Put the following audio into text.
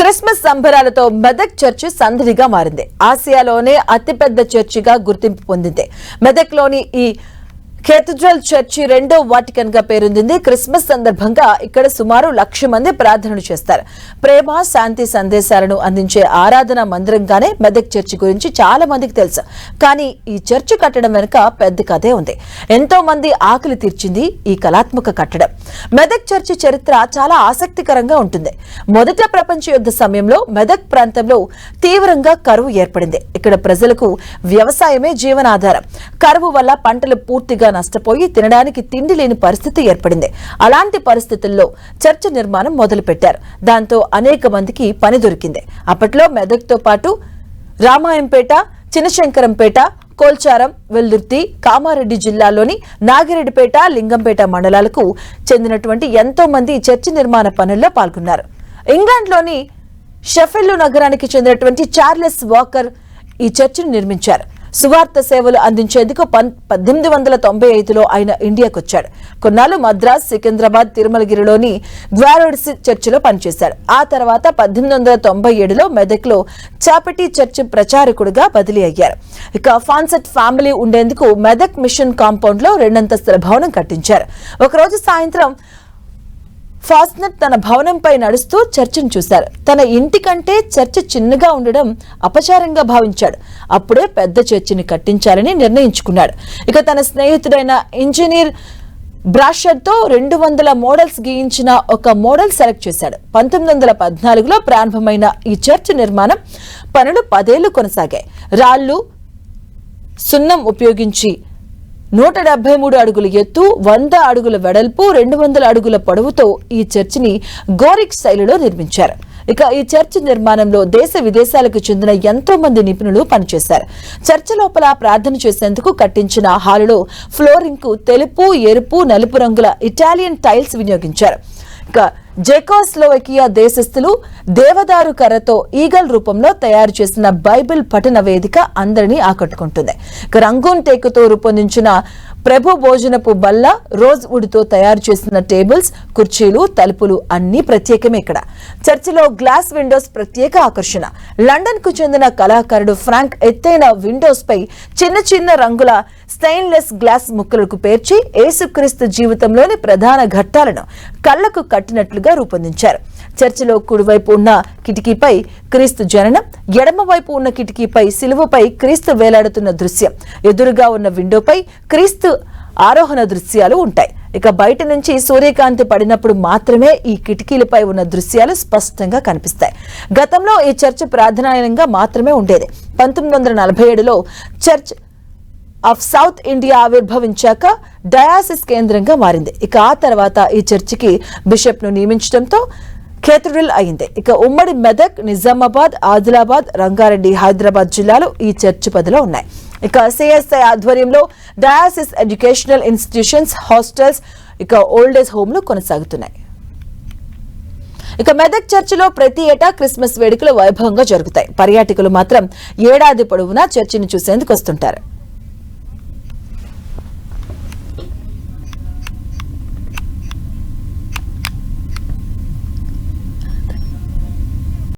Christmas సంబరాలతో Medak church సందడిగా మారింది. ఆసియాలోనే అతిపెద్ద చర్చిగా గుర్తింపు పొందింది. మెదక్లోని ఈ కేథడ్రల్ చర్చి రెండో వాటికన్ గా పేరొందింది. క్రిస్మస్ సందర్భంగా ఇక్కడ సుమారు 1,00,000 మంది ప్రార్థనలు చేస్తారు. ప్రేమ, శాంతి సందేశాలను అందించే ఆరాధన మందిరంగానే మెదక్ చర్చి గురించి చాలా మందికి తెలుసు. కానీ ఈ చర్చి కట్టడం వెనుక పెద్ద కథే ఉంది. ఎంతో మంది ఆకలి తీర్చింది ఈ కళాత్మక కట్టడం. మెదక్ చర్చి చరిత్ర చాలా ఆసక్తికరంగా ఉంటుంది. మొదట ప్రపంచ యుద్ధ సమయంలో మెదక్ ప్రాంతంలో తీవ్రంగా కరువు ఏర్పడింది. ఇక్కడ ప్రజలకు వ్యవసాయమే జీవనాధారం. కరువు వల్ల పంటలు పూర్తిగా నష్టపోయి తినడానికి తిండి లేని పరిస్థితి ఏర్పడింది. అలాంటి పరిస్థితుల్లో చర్చి నిర్మాణం మొదలుపెట్టారు. దాంతో అనేక మందికి పని దొరికింది. అప్పట్లో మెదక్తో పాటు రామాయంపేట, చినశంకరంపేట, కోల్చారం, వెల్దుర్తి, కామారెడ్డి జిల్లాలోని నాగిరెడ్డిపేట, లింగంపేట మండలాలకు చెందినటువంటి ఎంతో మంది చర్చి నిర్మాణ పనుల్లో పాల్గొన్నారు. ఇంగ్లాండ్లోని షెఫిల్డ్ నగరానికి చెందినటువంటి చార్లెస్ వాకర్ ఈ చర్చిని నిర్మించారు. సువార్త సేవలు అందించేందుకు 1895లో ఆయన ఇండియాకు వచ్చాడు. కొన్నాళ్ళు మద్రాస్, సికింద్రాబాద్, తిరుమలగిరిలోని గ్వారోడ్స్ చర్చిలో పనిచేశాడు. ఆ తర్వాత 1897లో మెదక్లో చాపటి చర్చి ప్రచారకుడిగా బదిలీ అయ్యారు. ఇక ఫాన్సెట్ ఫ్యామిలీ ఉండేందుకు మెదక్ మిషన్ కాంపౌండ్ లో 2 అంతస్తుల భవనం కట్టించారు. ఒకరోజు సాయంత్రం ఫాస్నెట్ తన భవనంపై నడుస్తూ చర్చిని చూశారు. తన ఇంటి కంటే చర్చి చిన్నగా ఉండడం అపచారంగా భావించాడు. అప్పుడే పెద్ద చర్చిని కట్టించాలని నిర్ణయించుకున్నాడు. ఇక తన స్నేహితుడైన ఇంజనీర్ బ్రాషర్తో 200 మోడల్స్ గీయించిన ఒక మోడల్ సెలెక్ట్ చేశాడు. 1914లో ప్రారంభమైన ఈ చర్చి నిర్మాణం పనులు 10 ఏళ్లు కొనసాగాయి. రాళ్లు, సున్నం ఉపయోగించి 173 అడుగుల ఎత్తు, 100 అడుగుల వెడల్పు, 200 అడుగుల పొడవుతో ఈ చర్చిని గోరిక్ శైలిలో నిర్మించారు. ఇక ఈ చర్చి నిర్మాణంలో దేశ విదేశాలకు చెందిన ఎంతో మంది నిపుణులు పనిచేశారు. చర్చి లోపల ప్రార్థన చేసేందుకు కట్టించిన హాలులో ఫ్లోరింగ్ కు తెలుపు, ఎరుపు, నలుపు రంగుల ఇటాలియన్ టైల్స్ వినియోగించారు. ఇక జెకోస్లోవకియా దేశస్థులు దేవదారు కర్రతో ఈగల్ రూపంలో తయారు చేసిన బైబిల్ పఠన వేదిక అందరినీ ఆకట్టుకుంటుంది. రంగూన్ టేకుతో రూపొందించిన ప్రభు భోజనపు బల్ల, రోజ్ వుడ్ తో తయారు చేసిన టేబుల్స్, కుర్చీలు, తలుపులు అన్ని ప్రత్యేకమే. ఇక్కడ చర్చిలో గ్లాస్ విండోస్ ప్రత్యేక ఆకర్షణ. లండన్ కు చెందిన కళాకారుడు ఫ్రాంక్ ఎత్తైన విండోస్ పై చిన్న చిన్న రంగుల స్టెయిన్లెస్ గ్లాస్ ముక్కలకు పేర్చి యేసుక్రీస్తు జీవితంలోని ప్రధాన ఘట్టాలను కళ్లకు కట్టినట్లుగా రూపొందించారు. చర్చిలో కుడివైపు ఉన్న కిటికీపై క్రీస్తు జననం, ఎడమ వైపు ఉన్న కిటికీపై సిలువపై క్రీస్తు వేలాడుతున్న దృశ్యం, ఎదురుగా ఉన్న విండోపై క్రీస్తు ఆరోహణ దృశ్యాలు ఉంటాయి. ఇక బయట నుంచి సూర్యకాంతి పడినప్పుడు మాత్రమే ఈ కిటికీలపై ఉన్న దృశ్యాలు స్పష్టంగా కనిపిస్తాయి. గతంలో ఈ చర్చ్ ప్రార్థనాలయంగా మాత్రమే ఉండేది. 1947లో చర్చ్ ఆఫ్ సౌత్ ఇండియా ఆవిర్భవించాక డయాసిస్ కేంద్రంగా మారింది. ఇక ఆ తర్వాత ఈ చర్చికి బిషప్ ను నియమించడంతో కేథడ్రల్ అయింది. ఇక ఉమ్మడి మెదక్, నిజామాబాద్, ఆదిలాబాద్, రంగారెడ్డి, హైదరాబాద్ జిల్లాలు ఈ చర్చి పదిలో ఉన్నాయి. ఇక సిఎస్ఐ ఆధ్వర్యంలో డయాసిస్ ఎడ్యుకేషనల్ ఇన్స్టిట్యూషన్స్, హాస్టల్స్, ఇక ఓల్డ్ ఏజ్ హోమ్లు కొనసాగుతున్నాయి. ఇక మెదక్ చర్చిలో ప్రతి ఏటా క్రిస్మస్ వేడుకలు వైభవంగా జరుగుతాయి. పర్యాటకులు మాత్రం ఏడాది పొడవునా చర్చిని చూసేందుకు వస్తుంటారు.